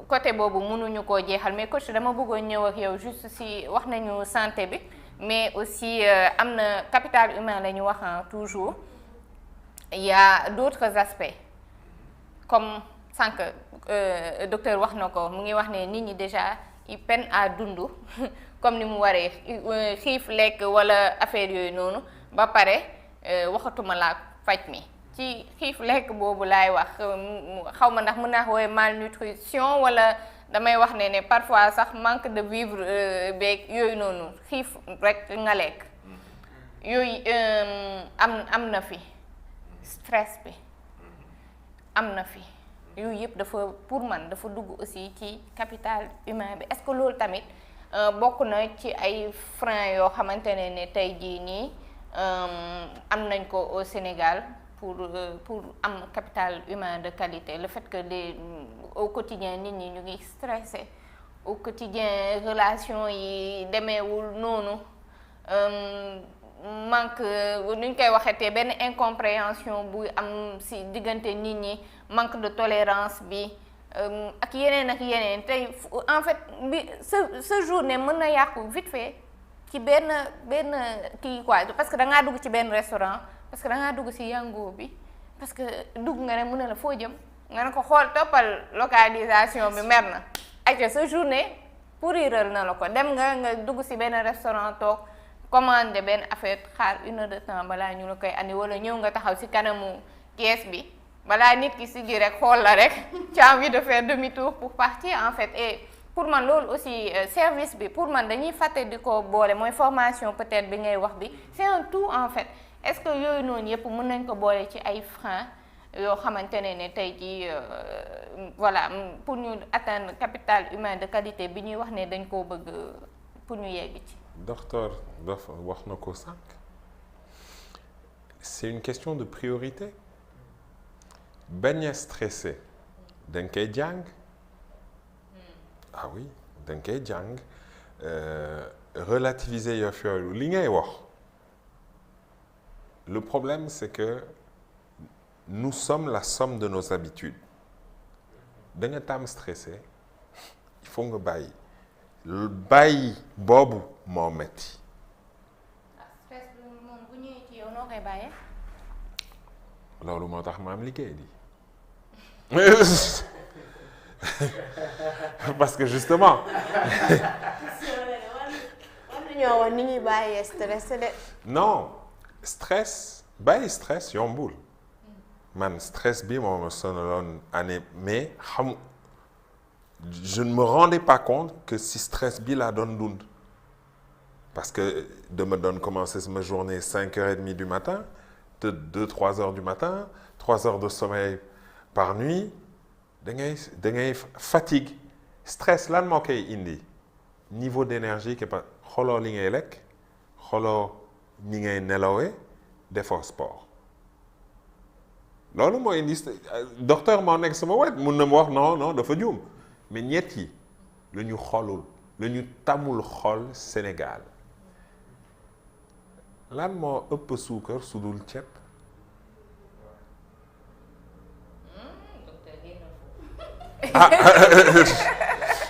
côté boobu mënuñu koo jeexal mais coach dama bëggoon ñëw ak yow juste si wax nañu santé bi mais aussi am na capital humain la ñu wax toujours il y a d'autres aspects comme sànq docteur wax na ko mu ngi wax ne nit ñi déjà ils peinent à dund comme ni mu waree xiif lekk wala affaire yooyu noonu ba pare waxatuma laa faj mi ci xiif lekk boobu laay wax xaw ma ndax mën naa woowe malnutrition wala damay wax ne parfois sax manque de vivre beeg yooyu noonu xiif rek nga lekk yooyu am na fi stress bi am na fi yooyu yëpp dafa pour man dafa dugg aussi ci capital humain bi est-ce que loolu tamit bokk na ci ay freins yoo xamante ne tey jii nii am nañ ko au Sénégal pour am capital humain de qualité le fait que au quotidien nit ñi ñu ngi stressé au quotidien relation yi demeewul noonu manque nuñ koy waxetee benn incompréhension bu am ci diggante nit ñi manque de tolérance bi ak yeneen tey en fait bi sa journée mën na yàqu vite fait ci benn kii quoi parce que da ngaa dugg ci benn restaurant parce que da ngaa dugg ci yango bi parce que dugg nga ne mën na la foo jëm nga ne ko xool toppal localisation bi mer na ak sa journée pourriral na la ko dem nga dugg ci benn restaurant toog commandé benn affaire xaar 1 heure de temps balaa ñu la koy andi wala ñëw nga taxaw ci kanamu kees bi balaa nit ki si gi rek xool la rek tu as envie de faire demi-tour pour partir en fait et pour man loolu aussi service bi pour man dañuy fàtte di ko boole mooy formation peut-être bi ngay wax bi c'est un tout en fait est-ce que yooyu noonu yëpp mën nañ ko boole ci ay freins yoo xamante ne tey jii voilà pour ñu atteindre capital humain de qualité bi ñuy wax ne dañ koo bëgg pour ñu yegg ci. docteur dafa wax na ko sànq c'est une question de priorité bañ a stressé da nga koy jàng ah oui da nga koy jàng relativiser yëf yooyu li ngay wax le problème c'est que nous sommes la somme de nos habitudes da nga tam stressé il faut nga bàyyi boobu moo metti. stress bi moom bu ñëwee ci yow noo koy bàyyee. loolu moo tax ma am liggéey di parce que justement. war nañoo wax ni ñuy bàyyee stress de. non stress bàyyi stress yombul man stress bi moo ma sonaloon année mais je ne me rendais pas compte que si stress bi laa doon dund parce que dama doon commencer sama journée 5h30 du matin te 2-3 heures du matin 3 heures de sommeil par nuit da ngay fatigue stress lan moo koy indi niveau d'énergie qui pas xooloo li ngay lekk xooloo ni ngay nelawee defoo sport loolu moo indi docteur moo nekk sama wet mun na ma wax non dafa juum mais ñett yi la ñu xoolul la ñu tàmmul xool Sénégal lan moo ëpp suukar su dul ceeb.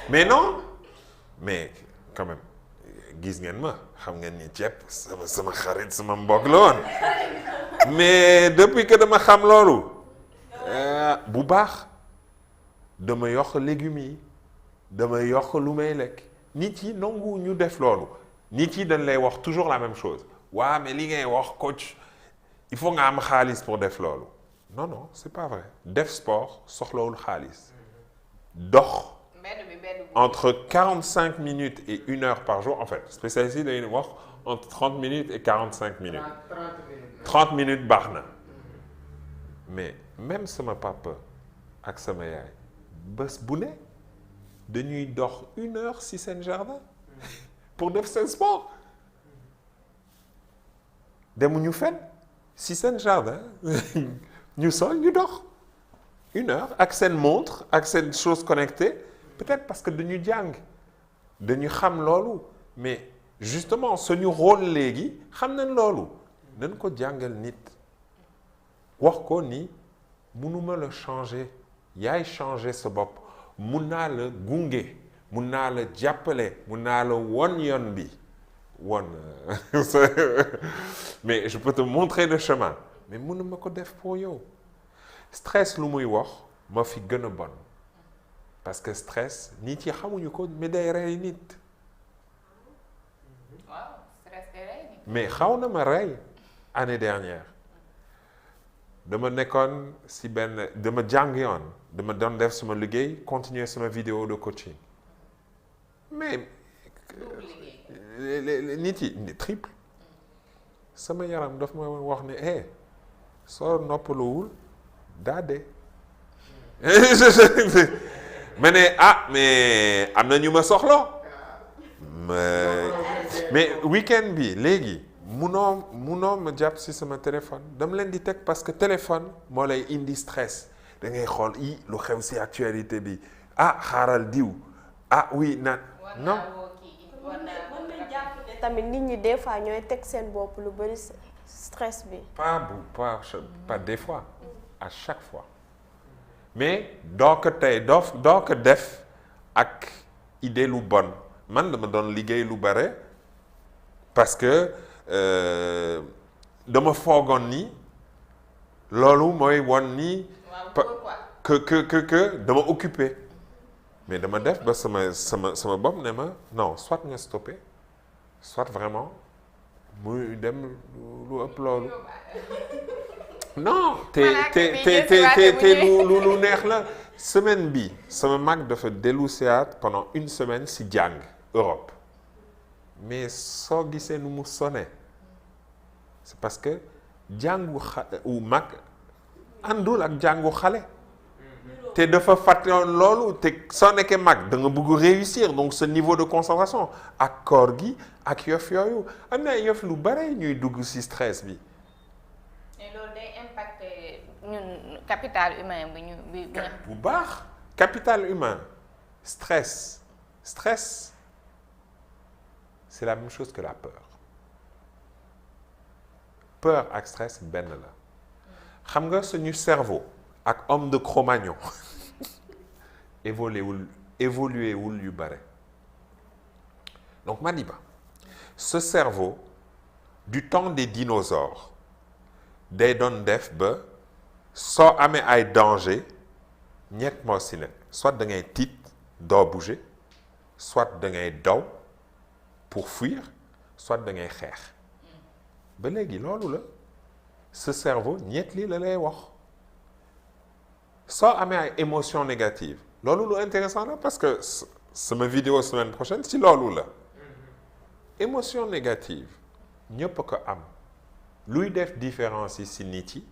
mais non mais quand même gis ngeen ma xam ngeen ni ceeb sama xarit sama mbokk la woon mais depuis que dama xam loolu bu baax dama yokk légumes yi dama yokk lu may lekk nit yi nangu ñu def loolu nit yi dañ lay wax toujours la même chose waaw mais li ngay wax coach il faut nga am xaalis pour def loolu non c'est pas vrai def sport soxlawul xaalis dox entre 45 minutes et 1 heure par jour en fait spécialiste yi dañuy wax entre 30 minutes et 45 minutes 30 minutes baax na mais même sama papa ak sama yaay bés bu ne dañuy dox 1 heure si seen jardin pour def seen sport demuñu fenn si seen jardin ñu sol ñu dox 1 heure ak seen montre ak seen chose connectée peut-être parce que dañu jàng dañu xam loolu mais justement suñu rôle léegi xam nañ loolu nañ ko jàngal nit wax ko ni mënuma la changer yaay changer sa bopp mun naa la gunge mun naa la jàppale mun naa la won yoon bi mais je peux te montrer le chemin mais mënuma ko def pour yow stress lu muy wax ma fi gën a bon parce que stress nit yi xamuñu ko mais day rey nit. waaw stress day rey nit. mais xaw na ma rey année dernière dama nekkoon si benn dama jàng yoon dama doon def sama liggéey continuer sama vidéo de coaching mais nit yi triple sama yaram daf ma wax ne soo noppaluwul daa dee ma ne mais am na ñu ma soxla mais week-end bi léegi munoo ma jàpp si sama téléphone dama leen di teg parce que téléphone moo lay indi stress da ngay xool lu xew si actualité bi xaaral diw oui non mën na jàpp ne tamit nit ñi des fois ñooy teg seen bopp lu bari stress bi. pas des fois à chaque fois mais doo ko def ak idée lu bon man dama doon liggéey lu bare parce que dama foogoon ni loolu mooy won ni que dama occupé mais dama def ba sama bopp ne ma non soit nga stoppé soit vraiment muy dem lu ëpp loolu non te lu neex la semaine bi sama mag dafa dellu siyaat pendant une semaine si jàng Europe mais soo gisee nu mu sonné c'est parce que jàngu mag àndul ak jàngu xale te dafa fàttewoon loolu te soo nekkee mag da nga bëgg réussir donc ce niveau de concentration ak koor gi ak yëf yooyu am na yëf lu bare ñuy dugg ci stress bi. mais loolu day impacter ñun capital humain bi bu baax capital humain stress c'est la même chose que la peur ak stress benn la xam nga suñu cerveau ak homme de Cro-Magnon évolué wul yu bare donc Madiba ce cerveau du temps des dinosaures day doon def ba soo amee ay danger ñett moo si nekk soit da ngay tiit doo bouger soit da ngay daw pour fuir soit da ngay xeex ba léegi loolu la ce cerveau ñett lii la lay wax soo amee ay émotions négatives loolu lu intéressant la parce que sama vidéo semaine prochaine si loolu la émotion négative ñëpp a ko am luy def différence yi si nit yi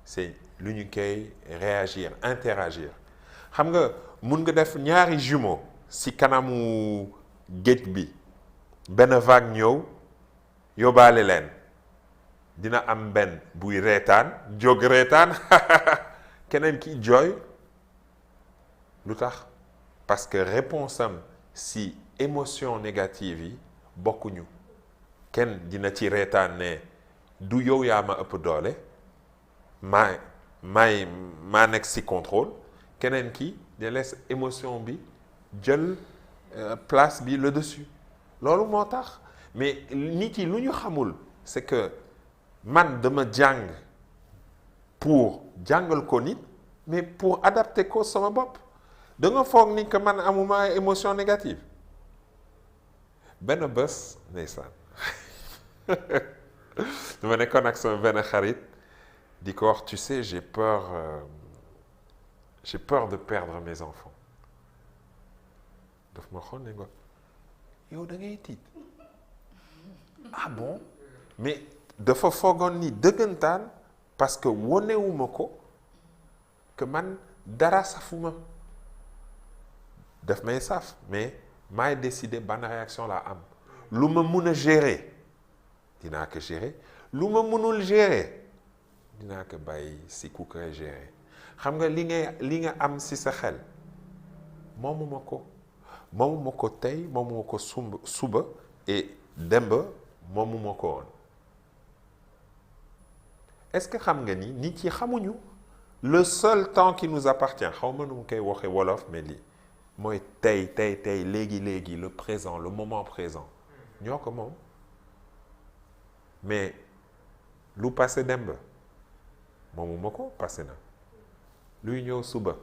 c'est lu ñu koy réagir interagir xam nga mun nga def ñaari jumeaux si kanamu géej bi benn vague ñëw yóbbaale leen dina am benn buy reetaan jóg reetaan keneen ki jooy lu tax parce que réponse am si émotion négative yi bokkuñu kenn dina ci reetaan ne du yow yaa ma ëpp doole maa nekk si contrôle keneen ki de laisse émotion bi jël place bi le dessus loolu moo tax mais nit yi lu ñu xamul c'est que man dama jàng pour jàngal ko nit mais pour adapter ko sama bopp da nga foog ni que man amuma émotion négative benn bés ndeysaan dama nekkoon ak sama benn xarit di ko wax tu sais j'ai peur de perdre mes enfants daf ma xool ne nga yow da ngay tiit ah bon mais dafa foogoon ni dëggantaan parce que wonewuma ko que man dara safuma daf may saf mais maay décider ban réaction laa am lu ma mun a gérer dinaa ko gérer lu ma munul gérer dinaa ko bàyyi si ku koy gérer xam nga li nga am si sa xel moomuma ko tey moomuma ko suba et demba moomuma ko woon est-ce que xam nga ni nit yi xamuñu le seul temps qui nous appartient xaw ma nu mu koy waxee wolof mais lii mooy tey léegi le présent le moment présent ñoo ko moom mais lu passé demb moomuma ko passé na luy ñëw suba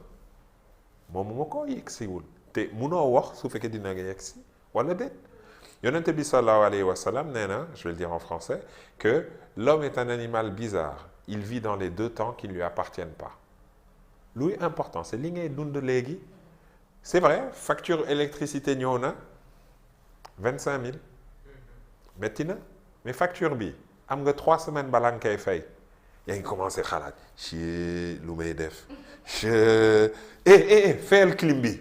moomuma ko yegsiwul te munoo wax su fekkee dina nga yegsi wala déet yonent bi sallallahu alayhi wa sallam nee na je vais le dire en français que l'homme est un animal bizarre il vit dans les deux temps qui ne lui appartiennent pas luy important c'est li ngay dund léegi c'est vrai facture électricité ñëw na 25 000 métti na mais facture bi am nga 3 semaines balaa nga koy fay yaa ngi commencé xalaat ci lu may def fayal clim bi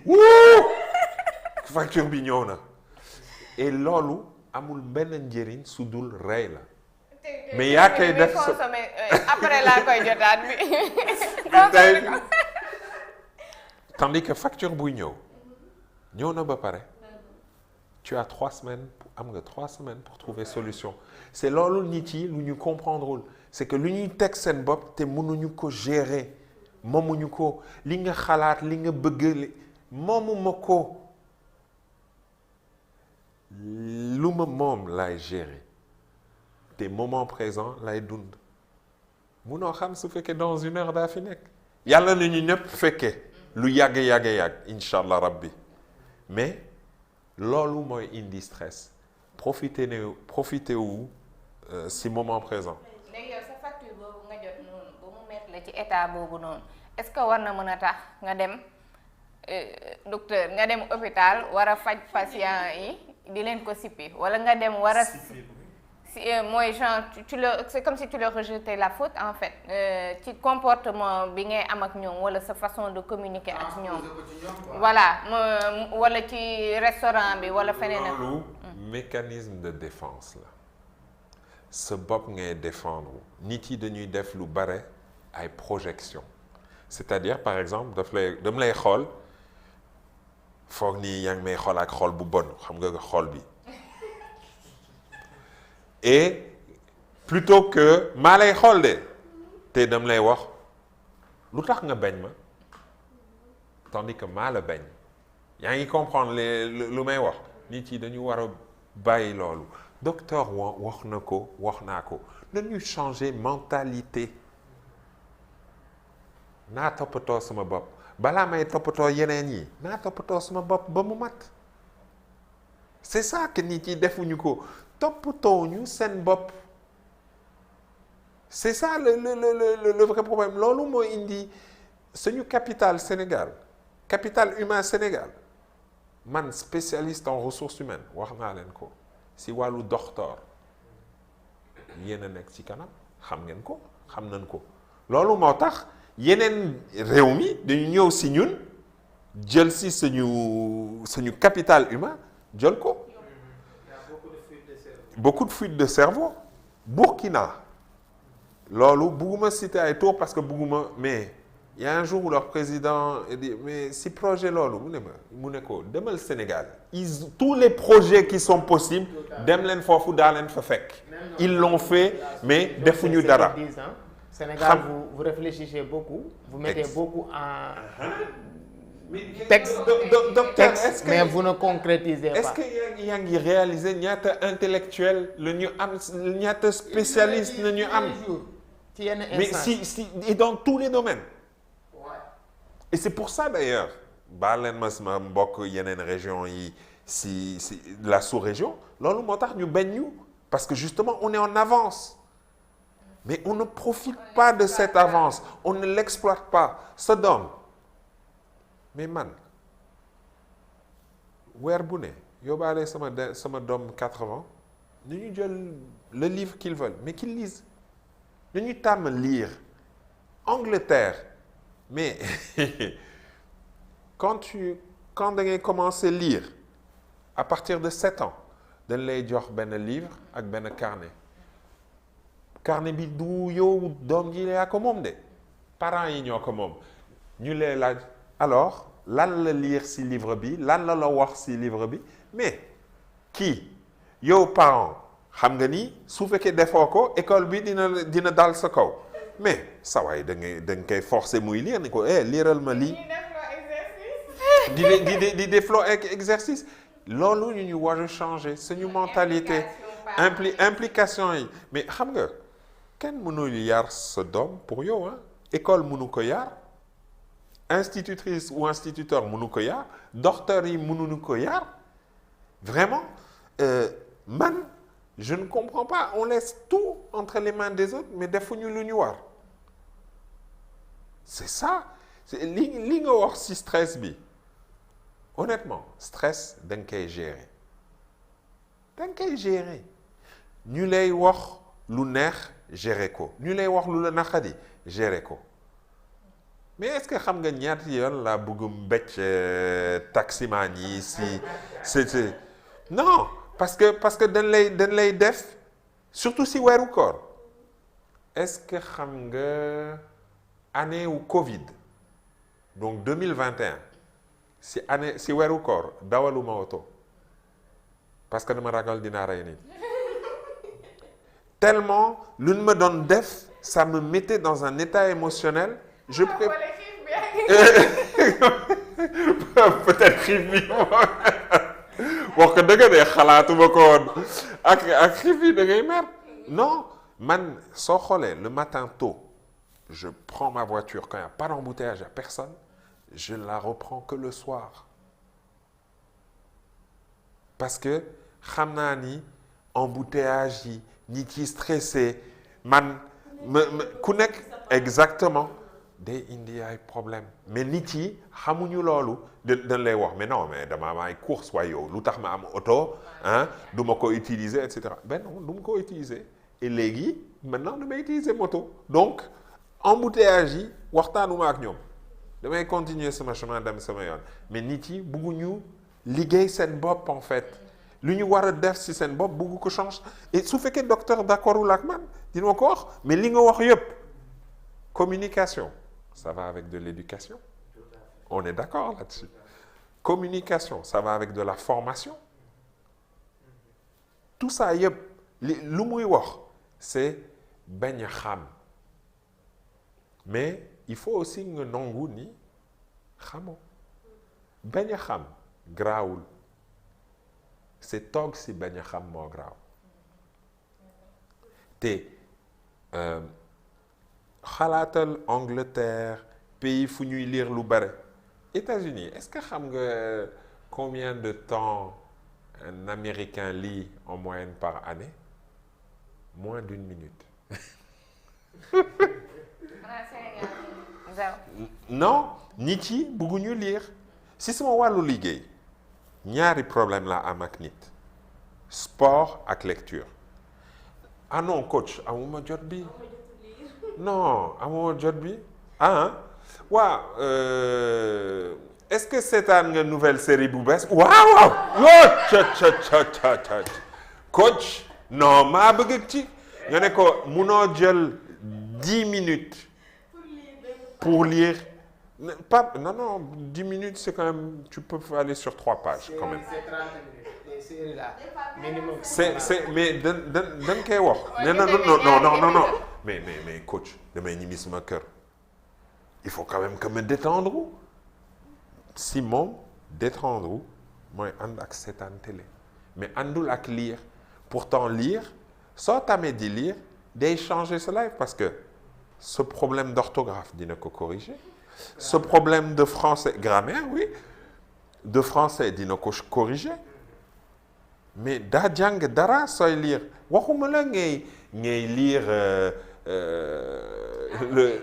facture bi ñëw na et loolu amul benn njëriñ su dul rey la mais yaa koy def consommé après laa koy jotaat bi tandis que facture buy ñëw na ba pare tu as 3 semaines am nga 3 semaines pour trouver solution c'est loolu nit yi lu ñu comprendrewul c'est que lu ñuy teg seen bopp te mënuñu ko gérer moomuñu ko li nga xalaat li nga bëgg moomuma ko lu ma moom lay gérer te moment présent lay dund munoo xam su fekkee dans 1 heure daa fi nekk yàlla na ñu ñëpp fekkee lu yàgg incha allah rabbi mais loolu mooy indi stress profiter wu si moment présent. léegi yow sa facture boobu nga jot noonu ba mu mettre la ci état boobu noonu est-ce que war na mën a tax nga dem docteur nga dem hôpital war a faj patient yi di leen ko sippi wala nga dem war a mooy genre c'est comme si tu leur rejetais la faute en fait ci comportement bi ngay am ak ñoom wala sa façon de communiquer ak ñoom voilà wala ci restaurant bi wala feneen ak loolu mécanisme de défense la sa bopp ngay défendre nit yi dañuy def lu bare ay projection c'est-à-dire par exemple dama lay xool foog ni yaa ngi may xool ak xool bu bon xam nga xool bi et plutôt que maa lay xool de te dam lay wax lu tax nga bañ ma tandis que maa la bañ yaa ngi comprendre lu may wax nit yi dañu war a bàyyi loolu docteur wax naa ko nañu changer mentalité naa toppatoo sama bopp balaa may toppatoo yeneen yi naa toppatoo sama bopp ba mu mat c'est ça que nit yi defuñu ko toppatoo ñu seen bopp c'est ça le vrai problème loolu moo indi suñu capital Sénégal capital humain Sénégal man spécialiste en ressources humaines wax naa leen ko si wàllu docteur yéen a nekk ci kanam xam ngeen ko xam nañ ko loolu moo tax yeneen réew mi dañu ñëw si ñun jël si suñu capital humain jël ko. Beaucoup de fuites de cerveau. Burkina. Loolu bugguma citer ay tour parce que bugguma mais il y a un jour où leur président dit mais si projet loolu mu ne ko demal Sénégal tous les projets qui sont possibles dem leen foofu daa leen fa fekk. Ils l'ont fait mais defuñu dara. Sénégal vous réfléchissez beaucoup. Vous mettez beaucoup en texte, mais vous ne concrétisez pas. Est-ce que yaa ngi réaliser ñaata intellectuel la ñu am ñaata spécialiste la ñu am mais si et dans tous les domaines. Et c'est pour ça d'ailleurs baal leen ma sama mbokk yeneen région yi si la sous-région loolu moo tax ñu bañ ñu parce que justement on est en avance mais on ne profite pas de cette avance on ne l'exploite pas sa doom mais man weer bu ne yóbbaale sama doom 4 ans ni ñu jël le livre qu'ils veulent mais qu'ils lisent ni ñu tàmm lire Angleterre mais quand da ngay commencer lire à partir de 7 ans dañ lay jox benn livre ak benn carnet bi du yow doom ji yaa ko moom de parents yi ñoo ko moom ñu lay laaj alors lan la lire ci livre bi lan la wax ci livre bi mais kii yow parent xam nga ni su fekkee defoo ko école bi dina dal sa kaw mais sa waay da nga koy forcer muy lire ni ko liiral ma lii di defloo exercice loolu ñu war a changer suñu mentalité implication yi mais xam nga kenn mënul yar sa doom pour yow ah école mënu ko yar institutrice ou instituteur mënu ko yar docteur yi mënuñu ko yar vraiment man je ne comprends pas on laisse tout entre les mains des autres mais defuñu lu ñu war c'est ça li nga wax ci stress bi honnêtement stress da nga koy gérer ñu lay wax lu neex gérer ko ñu lay wax lu la naqadi gérer ko mais est-ce que xam nga ñaata yoon laa bëgg mbécc taximan yi si c'est non parce que dañ lay def surtout si weeru koor est-ce que xam nga année wu Covid donc 2021 si weeru koor dawaluma oto parce que dama ragal dinaa rey nit tellement lu ñu ma doon def ça me mettait dans un état émotionnel je peut-être xiif bi wax ko dëgg de xalaatuma ko woon ak xiif bi da ngay mer non man soo xoolee le matin tôt je prends ma voiture quand il n'y a pas d'embouteillage, il n'y a personne, je ne la reprends que le soir. Parce que xam naa ni embouteillage yi nit yi stressé man ku nekk exactement day indi ay problème mais nit yi xamuñu loolu dañ lay wax mais non mais dama am ay course waaye yow lu tax ma am oto ah du ma ko utiliser et cetera ben non du ma ko utiliser et léegi maintenant damay utiliser moto donc embouteillage yi waxtaanuma ak ñoom damay continuer sama chemin dem sama yoon mais nit yi bëgguñu liggéey seen bopp en fait lu ñu war a def si seen bopp bëgg ko change et su fekkee docteur d'accord wul ak man dina ko wax mais li nga wax yëpp communication ça va avec de l'éducation on est d'accord là-dessus communication ça va avec de la formation tout ça yëpp lu muy wax c'est bañ a xam mais il faut aussi nga nangu ni xamoo bañ a xam garaawul c'est toog si bañ a xam moo garaaw te xalaatal Angleterre pays fu ñuy lire lu bare États-Unis est-ce que xam nga combien de temps un Américain lit en moyenne par année moins d'1 minute non nit yi bëgguñu lire si sama wàllu liggéey ñaari problème la am ak nit sport ak lecture ah non coach amuma jot bi non amuma jot bi waaw est-ce que seetaan nga nouvelle série bu bees waaw yo coach non maa bëgg ci nga ne ko munoo jël 10 minutes pour lire pas non 10 minutes c'est quand même tu peux aller sur 3 pages quand même c'est 30 minutes les séries là minimum c'est mais dañ koy wax non mais coach damay ñibbi sama kër il faut quand même que me détendre si moom détendre mooy ànd ak seetaan télé mais àndul ak lire pourtant lire soo tamee di lire day changer sa life parce que ce problème d'orthographe dina ko corriger ce problème de français grammaire oui de français dina ko corriger mais daa jàng dara sooy lire waxuma la ngay lire le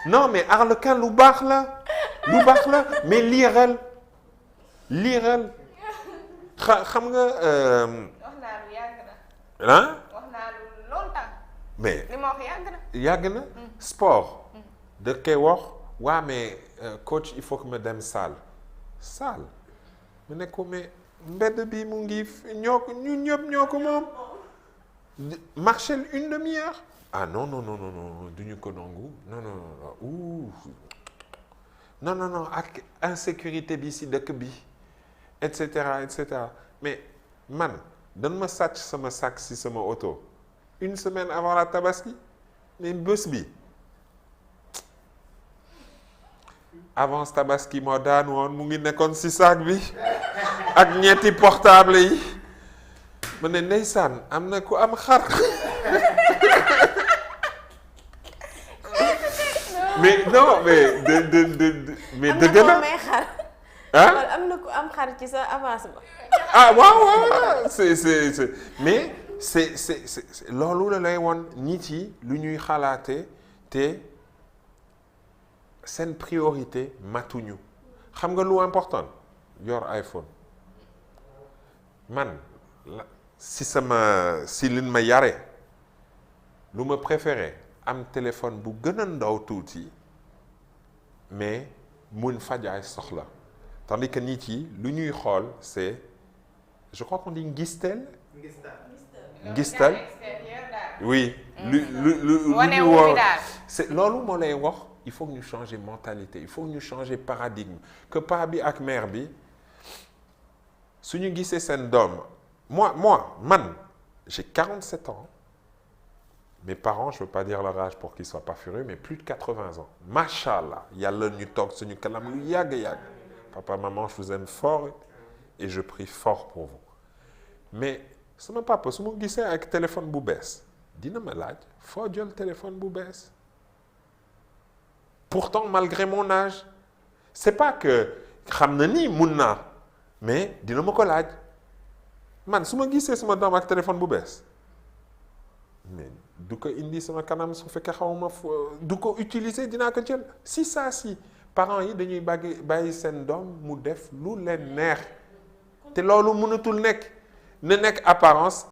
non mais Harlequin lu baax la mais liiral xam nga wax naa lu yàgg na. wax naa lu longtemps. mais li ma wax yàgg na. yàgg na sport. da koy wax waa mais coach il faut que ma dem salle mu ne ko mais mbedd bi mu ngi ñun ñëpp ñoo ko moom marcher une demi-heure ah non duñu ko nangu non ak insécurité bi si dëkk bi et cetera mais man dañ ma sàcc sama sac si sama auto une semaine avant la tabaski mais bés bi avance tabaski moo daan woon mu ngi nekkoon si saak bi ak ñetti portable yi ma ne ndeysaan am na ku am xar mais non mais mais dëgg la may xar. ah am na ku am xar ci sa avance ba. ah waaw c'est mais c'est loolu la lay woon nit yi lu ñuy xalaate te seen priorité matuñu xam nga lu important yor iPhone man si lin ma yare lu ma préféré am téléphone bu gën a ndaw tuuti mais mun fajaay soxla tandis que nit yi lu ñuy xool c'est je crois qu'on dit ngistal oui lu ñu woo c'est loolu moo lay wax il faut que ñu changer mentalité il faut que ñu changer paradigme que paa bi ak mère bi su ñu gisee seen doom man j'ai 47 ans mes parents je veux pas dire leur âge pour qu'ils soient pas furieux mais plus de 80 ans machallah yàlla ñu toog suñu kanam lu yàgg papa maman je vous aime fort et je prie fort pour vous mais sama papa su ma gisee ak téléphone bu bees dina ma laaj foo jël téléphone bu bees pourtant malgré mon âge c'est pas que xam na ni mun naa mais dina ma ko laaj man su ma gisee sama doom ak téléphone bu bees mais du ko indi sama kanam su fekkee xawma du ko utiliser dinaa ko jël si parents yi dañuy bàyyi seen doom mu def lu leen neex te loolu mënatul nekk na nekk apparence